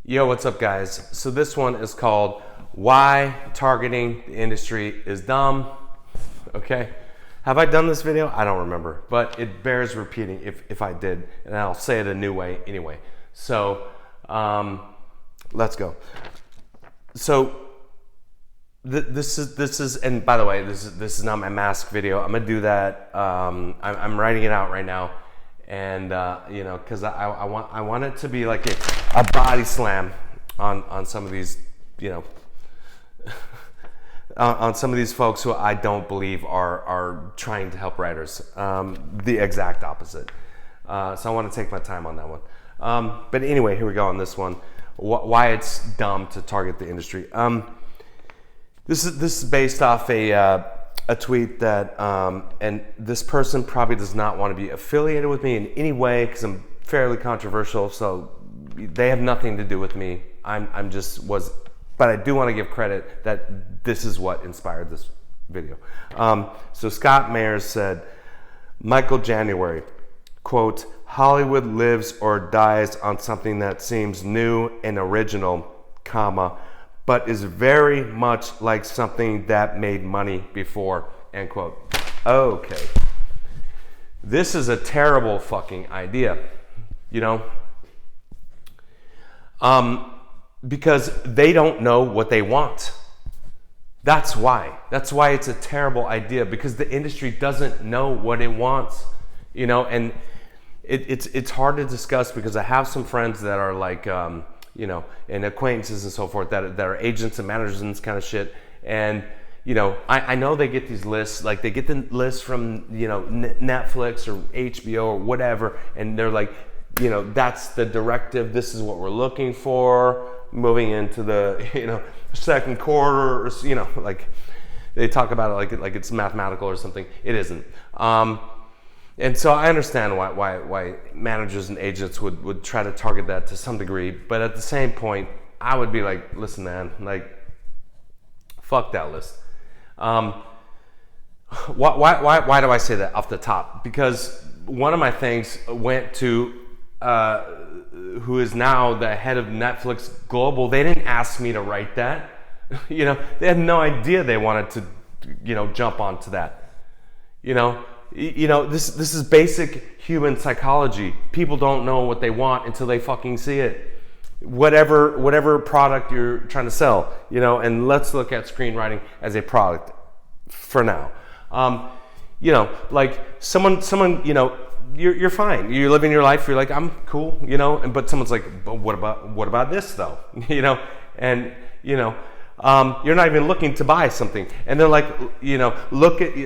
Yo, what's up, guys? So this one is called Why Targeting the Industry is Dumb. Okay. Have I done this video? I don't remember, but it bears repeating if I did, and I'll say it a new way anyway. So let's go. So this is, and by the way, this is not my mask video. I'm gonna do that. I'm writing it out right now. And because I want it to be like a body slam on some of these, on some of these folks who I don't believe are trying to help writers. The exact opposite. So I want to take my time on that one. But anyway, here we go on this one. Why it's dumb to target the industry. This is based off a tweet that, and this person probably does not want to be affiliated with me in any way because I'm fairly controversial, so they have nothing to do with me. But I do want to give credit that this is what inspired this video. So Scott Mayers said, Michael January, quote, Hollywood lives or dies on something that seems new and original, comma, but is very much like something that made money before, end quote. Okay. This is a terrible fucking idea, because they don't know what they want. That's why. That's why it's a terrible idea, because the industry doesn't know what it wants, and it's hard to discuss because I have some friends that are like, and acquaintances and so forth that are agents and managers and this kind of shit. And, I know they get these lists, like they get the lists from, Netflix or HBO or whatever. And they're like, that's the directive. This is what we're looking for moving into the, second quarter, or, like they talk about it like it's mathematical or something. It isn't. And so I understand why managers and agents would try to target that to some degree, but at the same point, I would be like, listen, man, like, fuck that list. Why do I say that off the top? Because one of my things went to who is now the head of Netflix Global. They didn't ask me to write that. They had no idea they wanted to, jump onto that. This is basic human psychology. People don't know what they want until they fucking see it. Whatever product you're trying to sell, and let's look at screenwriting as a product for now. Like someone, you're fine. You're living your life. You're like, I'm cool, but someone's like, but what about this though? And you're not even looking to buy something, and they're like, look at,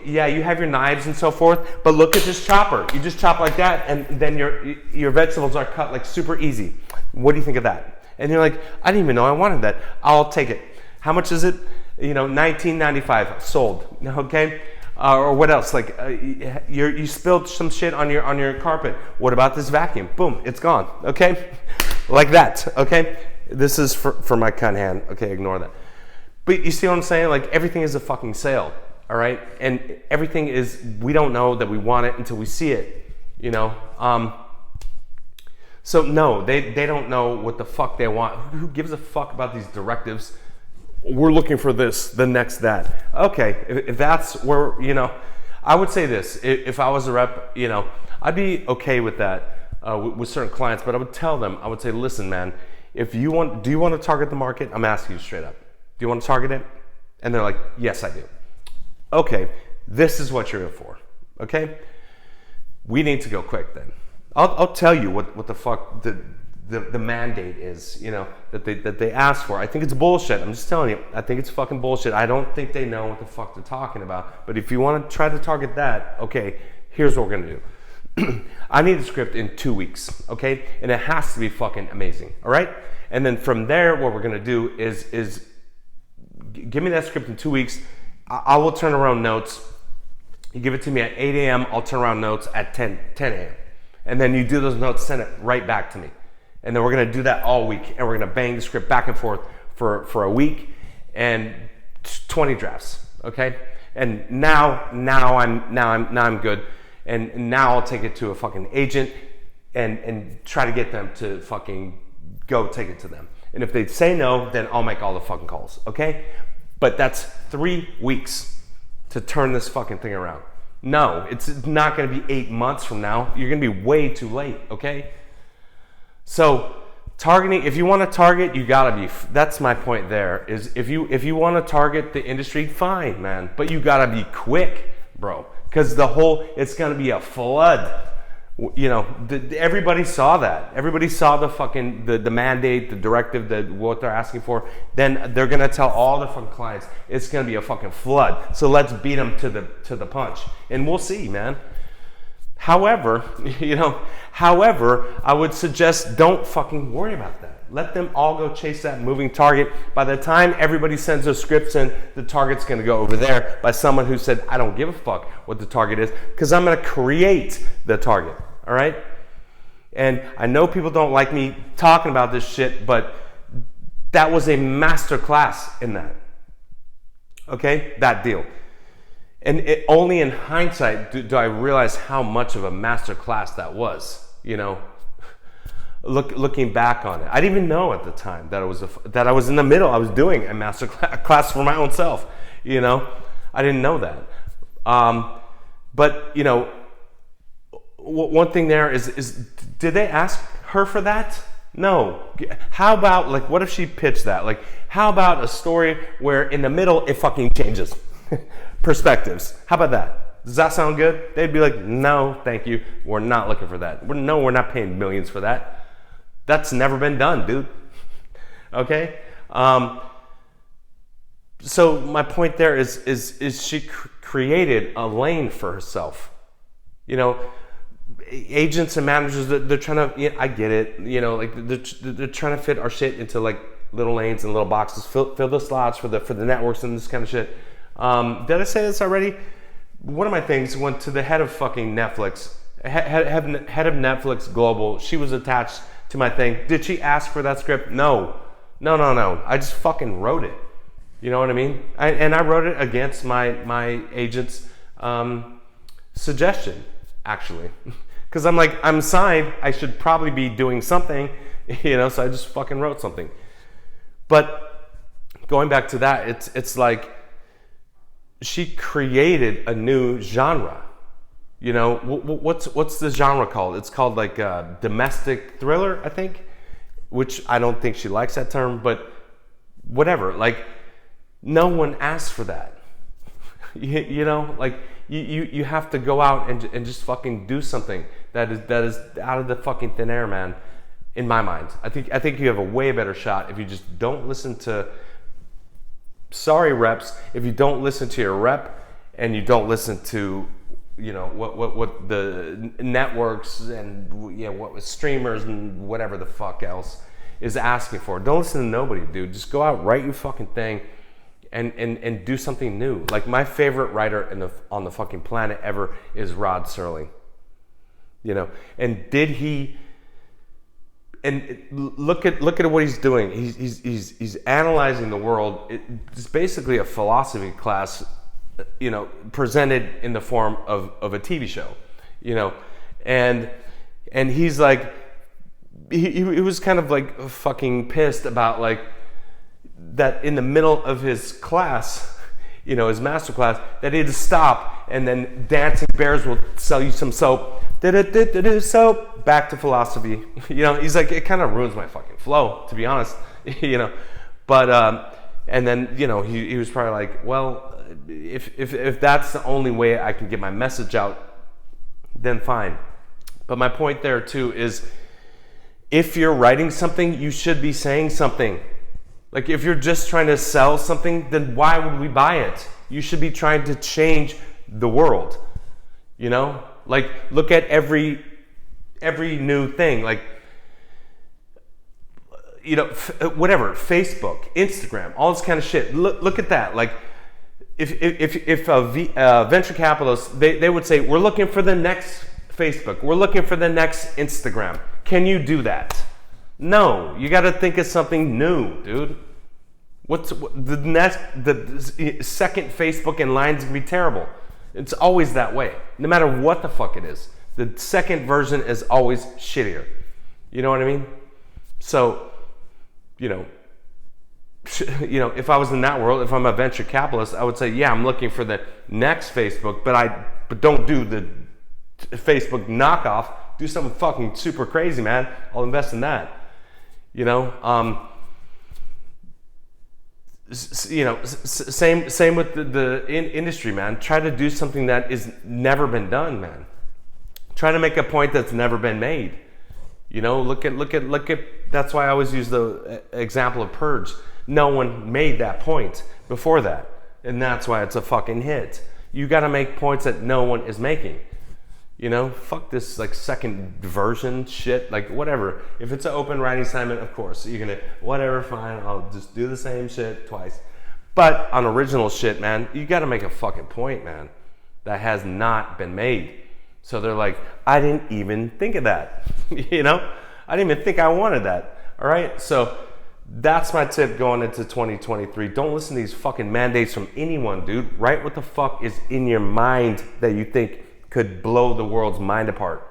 yeah, you have your knives and so forth, but look at this chopper. You just chop like that, and then your vegetables are cut like super easy. What do you think of that? And you're like, I didn't even know I wanted that. I'll take it. How much is it? $19.95. Sold. Okay. Or what else? Like you spilled some shit on your carpet. What about this vacuum? Boom, it's gone. Okay, like that. Okay. This is for my cunt hand. Okay, ignore that. But you see what I'm saying? Like everything is a fucking sale, all right? And everything is, we don't know that we want it until we see it, So no, they don't know what the fuck they want. Who gives a fuck about these directives? We're looking for this, the next that. Okay, if that's where, I would say this. If I was a rep, I'd be okay with that with certain clients, but I would tell them, I would say, listen, man, do you want to target the market? I'm asking you straight up. Do you want to target it? And they're like, yes, I do. Okay, this is what you're in for. Okay, we need to go quick then. I'll tell you what the fuck the mandate is, that they ask for. I think it's bullshit. I'm just telling you. I think it's fucking bullshit. I don't think they know what the fuck they're talking about. But if you want to try to target that, okay, here's what we're gonna do. I need a script in 2 weeks, okay? And it has to be fucking amazing, all right? And then from there, what we're gonna do is give me that script in 2 weeks. I will turn around notes. You give it to me at 8 a.m., I'll turn around notes at 10 a.m. And then you do those notes, send it right back to me. And then we're gonna do that all week, and we're gonna bang the script back and forth for a week and 20 drafts, okay? And now I'm good. And now I'll take it to a fucking agent and try to get them to fucking go take it to them. And if they say no, then I'll make all the fucking calls, okay? But that's 3 weeks to turn this fucking thing around. No, it's not gonna be 8 months from now. You're gonna be way too late, okay? So targeting, if you wanna target, you gotta be, that's my point there, is if you wanna target the industry, fine, man. But you gotta be quick, bro. Because it's gonna be a flood. You know, everybody saw that. Everybody saw the fucking, the mandate, the directive, what they're asking for. Then they're gonna tell all the fucking clients, it's gonna be a fucking flood. So let's beat them to the punch. And we'll see, man. However, I would suggest don't fucking worry about that. Let them all go chase that moving target. By the time everybody sends their scripts in, the target's gonna go over there by someone who said, I don't give a fuck what the target is, because I'm gonna create the target, all right? And I know people don't like me talking about this shit, but that was a master class in that, okay? That deal. And only in hindsight do I realize how much of a master class that was, you know? Looking back on it, I didn't even know at the time that I was in the middle. I was doing a master class for my own self. You know, I didn't know that. But you know, one thing there is did they ask her for that? No. How about, like, what if she pitched that? Like, how about a story where in the middle it fucking changes perspectives? How about that? Does that sound good? They'd be like, no, thank you. We're not looking for that. We're not paying millions for that. That's never been done, dude. Okay? So my point there is she created a lane for herself. You know, agents and managers, they're trying to, I get it, you know, like they're trying to fit our shit into like little lanes and little boxes, fill the slots for the networks and this kind of shit. Did I say this already? One of my things went to the head of fucking Netflix, head of Netflix Global. She was attached to my thing. Did she ask for that script? No. I just fucking wrote it. You know what I mean? I wrote it against my agent's suggestion, actually. Because I'm like, I'm signed, I should probably be doing something, you know, so I just fucking wrote something. But going back to that, it's like she created a new genre. You know, what's the genre called? It's called like domestic thriller, I think, which I don't think she likes that term, but whatever. Like, no one asked for that. You know, like you have to go out and just fucking do something that is out of the fucking thin air, man. In my mind, I think you have a way better shot if you just don't listen to. Sorry, reps, if you don't listen to your rep and you don't listen to, you know, what the networks and, you know, what streamers and whatever the fuck else is asking for. Don't listen to nobody, dude. Just go out, write your fucking thing, and do something new. Like, my favorite writer on the fucking planet ever is Rod Serling. You know, and did he? And look at what he's doing. He's analyzing the world. It's basically a philosophy class, you know, presented in the form of a TV show, you know, and he's like, he was kind of like fucking pissed about like that in the middle of his class, you know, his master class, that he had to stop and then Dancing Bears will sell you some soap. Soap, back to philosophy. You know, he's like, it kind of ruins my fucking flow, to be honest, you know, but, and then, you know, he was probably like, well, if that's the only way I can get my message out, then fine. But my point there too is, if you're writing something, you should be saying something. Like, if you're just trying to sell something, then why would we buy it? You should be trying to change the world. You know, like, look at every new thing, like, you know, whatever, Facebook, Instagram, all this kind of shit. Look at that. Like, if a venture capitalist, they would say, we're looking for the next Facebook, we're looking for the next Instagram. Can you do that? No, you got to think of something new, dude. The second Facebook in line is gonna be terrible. It's always that way, no matter what the fuck it is. The second version is always shittier. You know what I mean? So you know, if I was in that world, if I'm a venture capitalist, I would say, yeah, I'm looking for the next Facebook, but don't do the Facebook knockoff. Do something fucking super crazy, man. I'll invest in that. Same with the industry, man. Try to do something that is never been done, man. Try to make a point that's never been made. Look at. That's why I always use the example of Purge. No one made that point before that, and that's why it's a fucking hit. You got to make points that no one is making. Fuck this like second version shit, like whatever. If it's an open writing assignment, of course, you're gonna, whatever, fine, I'll just do the same shit twice. But on original shit, man, you gotta make a fucking point, man, that has not been made. So they're like, I didn't even think of that. I didn't even think I wanted that. All right, so that's my tip going into 2023. Don't listen to these fucking mandates from anyone, dude. Write what the fuck is in your mind that you think could blow the world's mind apart,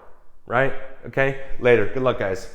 right? Okay, later. Good luck, guys.